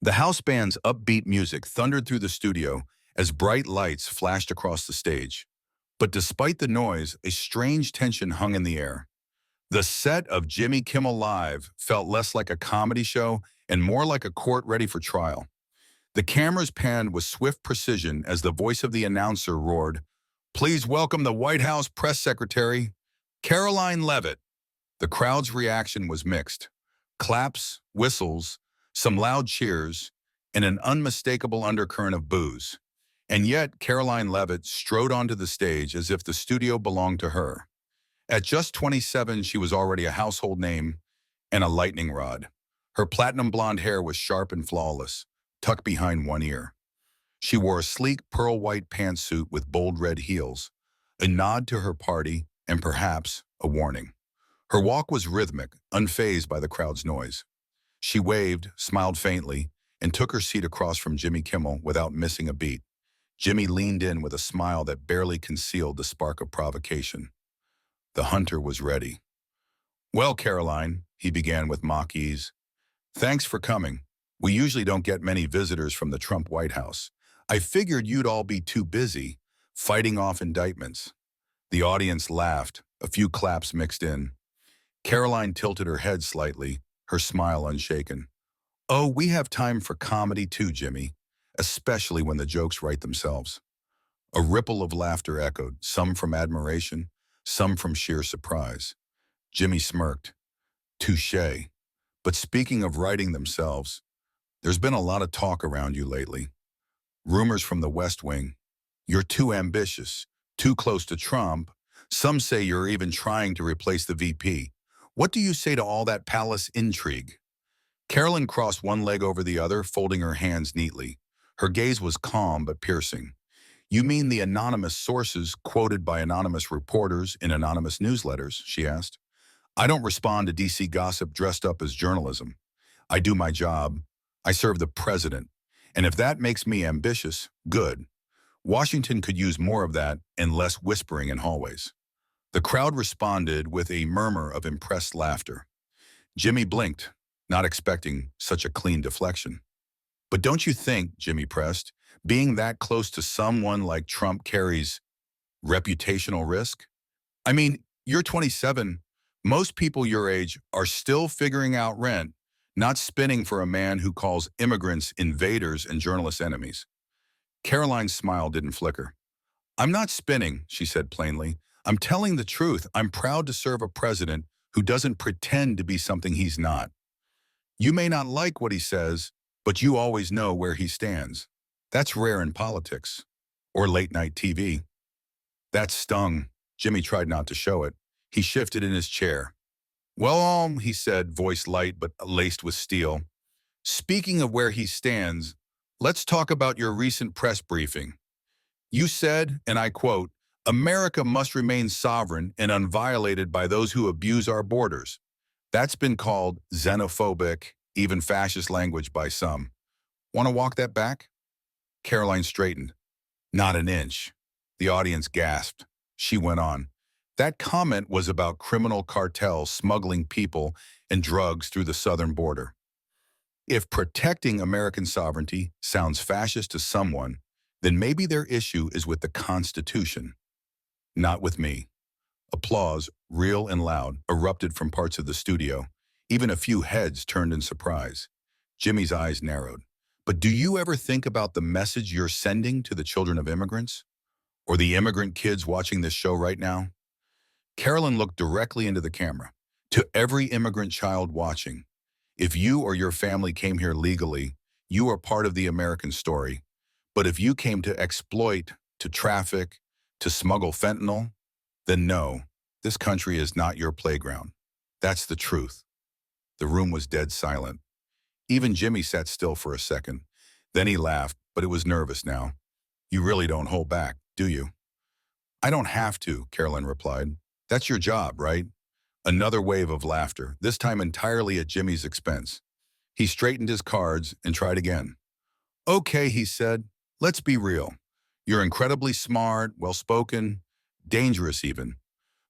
The house band's upbeat music thundered through the studio as bright lights flashed across the stage. But despite the noise, a strange tension hung in the air. The set of Jimmy Kimmel Live felt less like a comedy show and more like a court ready for trial. The cameras panned with swift precision as the voice of the announcer roared, "Please welcome the White House press secretary, Caroline Leavitt." The crowd's reaction was mixed. Claps, whistles, some loud cheers, and an unmistakable undercurrent of boos. And yet, Caroline Leavitt strode onto the stage as if the studio belonged to her. At just 27, she was already a household name and a lightning rod. Her platinum blonde hair was sharp and flawless, tucked behind one ear. She wore a sleek pearl-white pantsuit with bold red heels, a nod to her party and perhaps a warning. Her walk was rhythmic, unfazed by the crowd's noise. She waved, smiled faintly, and took her seat across from Jimmy Kimmel without missing a beat. Jimmy leaned in with a smile that barely concealed the spark of provocation. The hunter was ready. "Well, Caroline," he began with mock ease, "thanks for coming. We usually don't get many visitors from the Trump White House. I figured you'd all be too busy fighting off indictments." The audience laughed, a few claps mixed in. Caroline tilted her head slightly, her smile unshaken. "Oh, we have time for comedy too, Jimmy, especially when the jokes write themselves." A ripple of laughter echoed, some from admiration, some from sheer surprise. Jimmy smirked. "Touché. But speaking of writing themselves, there's been a lot of talk around you lately. Rumors from the West Wing. You're too ambitious, too close to Trump. Some say you're even trying to replace the VP. What do you say to all that palace intrigue?" Carolyn crossed one leg over the other, folding her hands neatly. Her gaze was calm but piercing. "You mean the anonymous sources quoted by anonymous reporters in anonymous newsletters?" she asked. "I don't respond to DC gossip dressed up as journalism. I do my job. I serve the president. And if that makes me ambitious, good. Washington could use more of that and less whispering in hallways." The crowd responded with a murmur of impressed laughter. Jimmy blinked, not expecting such a clean deflection. "But don't you think," Jimmy pressed, "being that close to someone like Trump carries reputational risk? I mean, you're 27. Most people your age are still figuring out rent, not spinning for a man who calls immigrants invaders and journalists enemies." Caroline's smile didn't flicker. "I'm not spinning," she said plainly. "I'm telling the truth. I'm proud to serve a president who doesn't pretend to be something he's not. You may not like what he says, but you always know where he stands. That's rare in politics. Or late-night TV." That stung. Jimmy tried not to show it. He shifted in his chair. "Well, he said, voice light but laced with steel. "Speaking of where he stands, let's talk about your recent press briefing. You said, and I quote, 'America must remain sovereign and unviolated by those who abuse our borders.' That's been called xenophobic, even fascist language by some. Want to walk that back?" Caroline straightened. "Not an inch." The audience gasped. She went on. "That comment was about criminal cartels smuggling people and drugs through the southern border. If protecting American sovereignty sounds fascist to someone, then maybe their issue is with the Constitution, not with me." Applause, real and loud, erupted from parts of the studio. Even a few heads turned in surprise. Jimmy's eyes narrowed. "But do you ever think about the message you're sending to the children of immigrants? Or the immigrant kids watching this show right now?" Carolyn looked directly into the camera. "To every immigrant child watching, if you or your family came here legally, you are part of the American story. But if you came to exploit, to traffic, to smuggle fentanyl, then no, this country is not your playground. That's the truth." The room was dead silent. Even Jimmy sat still for a second. Then he laughed, but it was nervous now. "You really don't hold back, do you?" "I don't have to," Carolyn replied. "That's your job, right?" Another wave of laughter, this time entirely at Jimmy's expense. He straightened his cards and tried again. "Okay," he said, "let's be real. You're incredibly smart, well-spoken, dangerous even.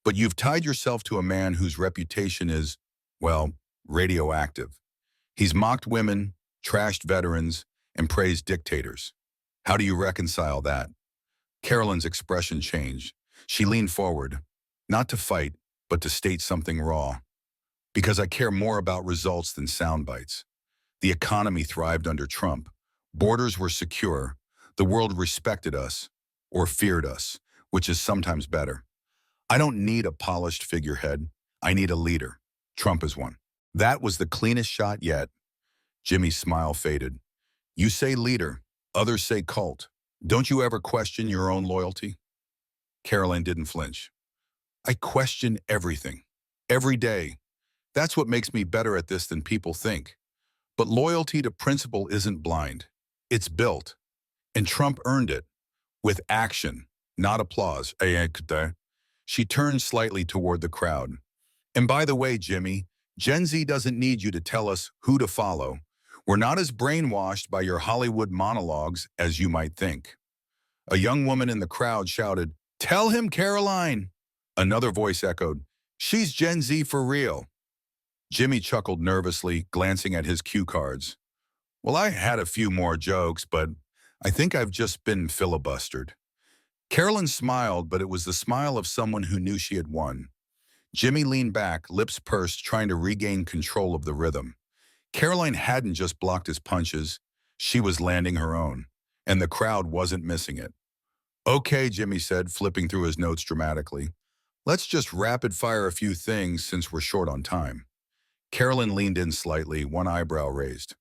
But you've tied yourself to a man whose reputation is, well, radioactive. He's mocked women, trashed veterans, and praised dictators. How do you reconcile that? Carolyn's expression changed. She leaned forward, not to fight, but to state something raw. Because I care more about results than sound bites. The economy thrived under Trump. Borders were secure. The world respected us, or feared us, which is sometimes better. I don't need a polished figurehead. I need a leader. Trump is one. That was the cleanest shot yet. Jimmy's smile faded. You say leader, others say cult. Don't you ever question your own loyalty? Caroline didn't flinch. I question everything. Every day. That's what makes me better at this than people think. But loyalty to principle isn't blind. It's built. And Trump earned it. With action, not applause. She turned slightly toward the crowd. And by the way, Jimmy, Gen Z doesn't need you to tell us who to follow. We're not as brainwashed by your Hollywood monologues as you might think. A young woman in the crowd shouted, "Tell him, Caroline!" Another voice echoed, "She's Gen Z for real." Jimmy chuckled nervously, glancing at his cue cards. Well, I had a few more jokes, but I think I've just been filibustered. Carolyn smiled, but it was the smile of someone who knew she had won. Jimmy leaned back, lips pursed, trying to regain control of the rhythm. Caroline hadn't just blocked his punches, she was landing her own, and the crowd wasn't missing it. Okay, Jimmy said, flipping through his notes dramatically. Let's just rapid fire a few things since we're short on time. Carolyn leaned in slightly, one eyebrow raised.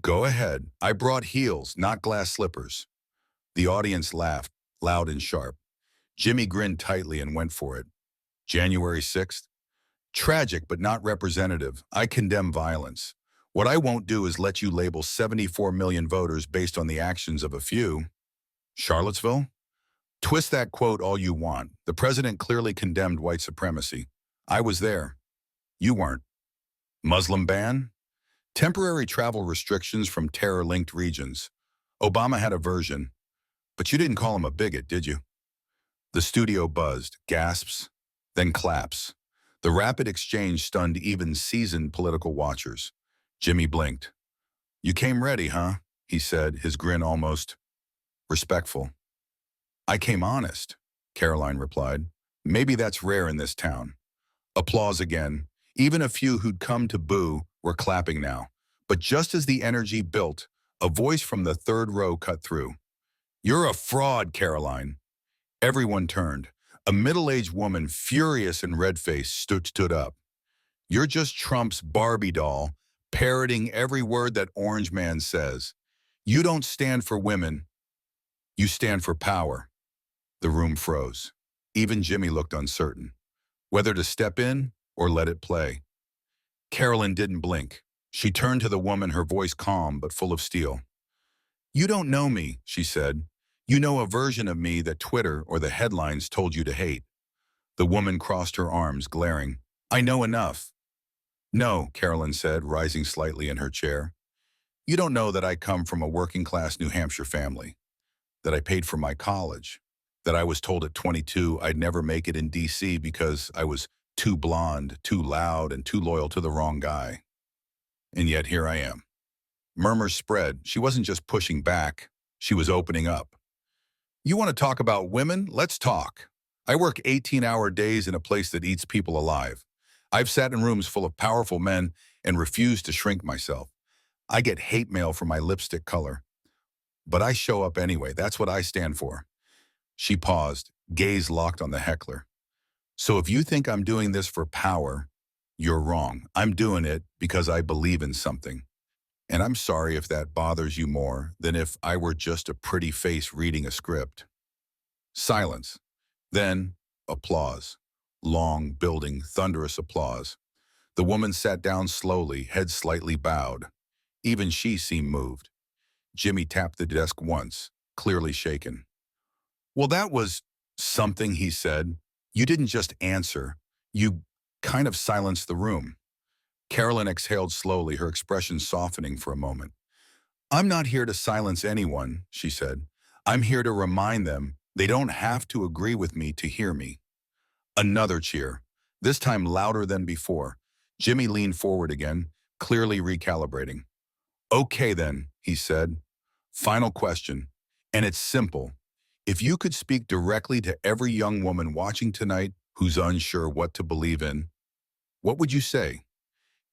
Go ahead. I brought heels, not glass slippers. The audience laughed, loud and sharp. Jimmy grinned tightly and went for it. January 6th? Tragic but not representative. I condemn violence. What I won't do is let you label 74 million voters based on the actions of a few. Charlottesville? Twist that quote all you want. The president clearly condemned white supremacy. I was there. You weren't. Muslim ban? Temporary travel restrictions from terror-linked regions. Obama had a version, but you didn't call him a bigot, did you? The studio buzzed, gasps, then claps. The rapid exchange stunned even seasoned political watchers. Jimmy blinked. You came ready, huh? He said, his grin almost respectful. I came honest, Caroline replied. Maybe that's rare in this town. Applause again. Even a few who'd come to boo were clapping now. But just as the energy built, a voice from the third row cut through. You're a fraud, Caroline. Everyone turned. A middle-aged woman, furious and red-faced, stood up. You're just Trump's Barbie doll, parroting every word that Orange Man says. You don't stand for women. You stand for power. The room froze. Even Jimmy looked uncertain, whether to step in or let it play. Carolyn didn't blink. She turned to the woman, her voice calm but full of steel. You don't know me, she said. You know a version of me that Twitter or the headlines told you to hate. The woman crossed her arms, glaring. I know enough. No, Carolyn said, rising slightly in her chair. You don't know that I come from a working-class New Hampshire family, that I paid for my college, that I was told at 22 I'd never make it in D.C. because I was too blonde, too loud, and too loyal to the wrong guy. And yet here I am. Murmurs spread. She wasn't just pushing back. She was opening up. You want to talk about women? Let's talk. I work 18-hour days in a place that eats people alive. I've sat in rooms full of powerful men and refused to shrink myself. I get hate mail for my lipstick color. But I show up anyway. That's what I stand for. She paused, gaze locked on the heckler. So if you think I'm doing this for power, you're wrong. I'm doing it because I believe in something. And I'm sorry if that bothers you more than if I were just a pretty face reading a script. Silence. Then, applause. Long, building, thunderous applause. The woman sat down slowly, head slightly bowed. Even she seemed moved. Jimmy tapped the desk once, clearly shaken. Well, that was something, he said. You didn't just answer. You kind of silenced the room. Carolyn exhaled slowly, her expression softening for a moment. I'm not here to silence anyone, she said. I'm here to remind them they don't have to agree with me to hear me. Another cheer, this time louder than before. Jimmy leaned forward again, clearly recalibrating. Okay then, he said. Final question. And it's simple. If you could speak directly to every young woman watching tonight who's unsure what to believe in, what would you say?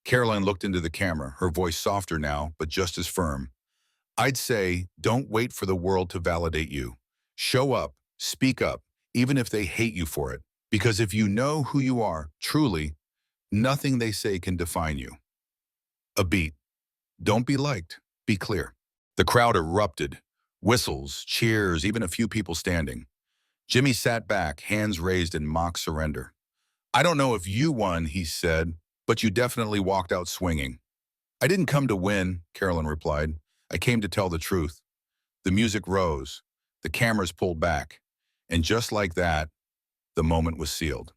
Caroline looked into the camera, her voice softer now, but just as firm. I'd say, don't wait for the world to validate you. Show up, speak up, even if they hate you for it. Because if you know who you are, truly, nothing they say can define you. A beat. Don't be liked. Be clear. The crowd erupted. Whistles, cheers, even a few people standing. Jimmy sat back, hands raised in mock surrender. I don't know if you won, he said, but you definitely walked out swinging. I didn't come to win, Carolyn replied. I came to tell the truth. The music rose. The cameras pulled back. And just like that, the moment was sealed.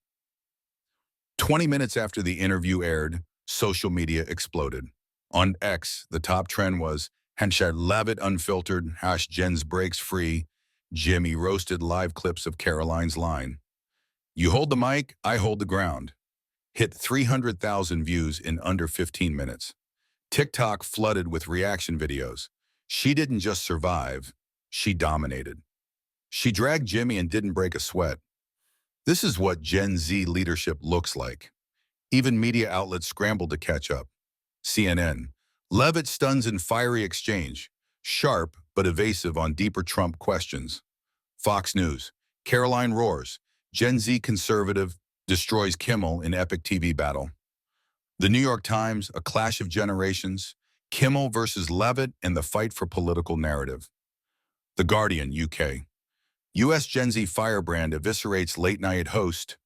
20 minutes after the interview aired, social media exploded. On X, the top trend was #Leavitt unfiltered, #Jens breaks free, Jimmy roasted live clips of Caroline's line. You hold the mic, I hold the ground. Hit 300,000 views in under 15 minutes. TikTok flooded with reaction videos. She didn't just survive, she dominated. She dragged Jimmy and didn't break a sweat. This is what Gen Z leadership looks like. Even media outlets scrambled to catch up. CNN. Leavitt stuns in fiery exchange. Sharp but evasive on deeper Trump questions. Fox News. Caroline roars. Gen Z conservative destroys Kimmel in epic TV battle. The New York Times. A clash of generations. Kimmel versus Leavitt and the fight for political narrative. The Guardian, UK. U.S. Gen Z firebrand eviscerates late-night host.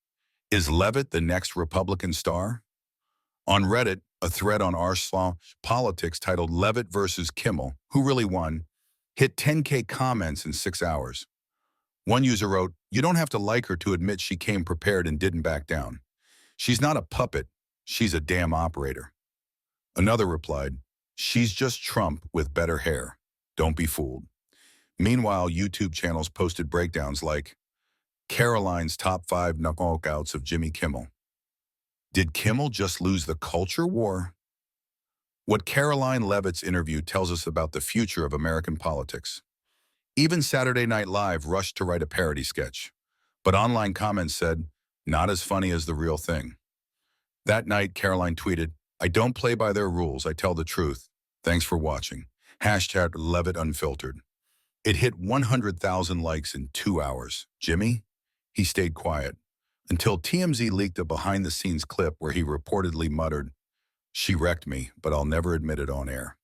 Is Leavitt the next Republican star? On Reddit, a thread on r/politics titled Leavitt versus Kimmel, who really won, hit 10K comments in 6 hours. One user wrote, you don't have to like her to admit she came prepared and didn't back down. She's not a puppet, she's a damn operator. Another replied, she's just Trump with better hair. Don't be fooled. Meanwhile, YouTube channels posted breakdowns like, Caroline's top 5 knockouts of Jimmy Kimmel. Did Kimmel just lose the culture war? What Caroline Leavitt's interview tells us about the future of American politics. Even Saturday Night Live rushed to write a parody sketch, but online comments said, not as funny as the real thing. That night, Caroline tweeted, I don't play by their rules, I tell the truth. Thanks for watching. #Leavitt unfiltered. It hit 100,000 likes in 2 hours. Jimmy? He stayed quiet until TMZ leaked a behind-the-scenes clip where he reportedly muttered, she wrecked me, but I'll never admit it on air.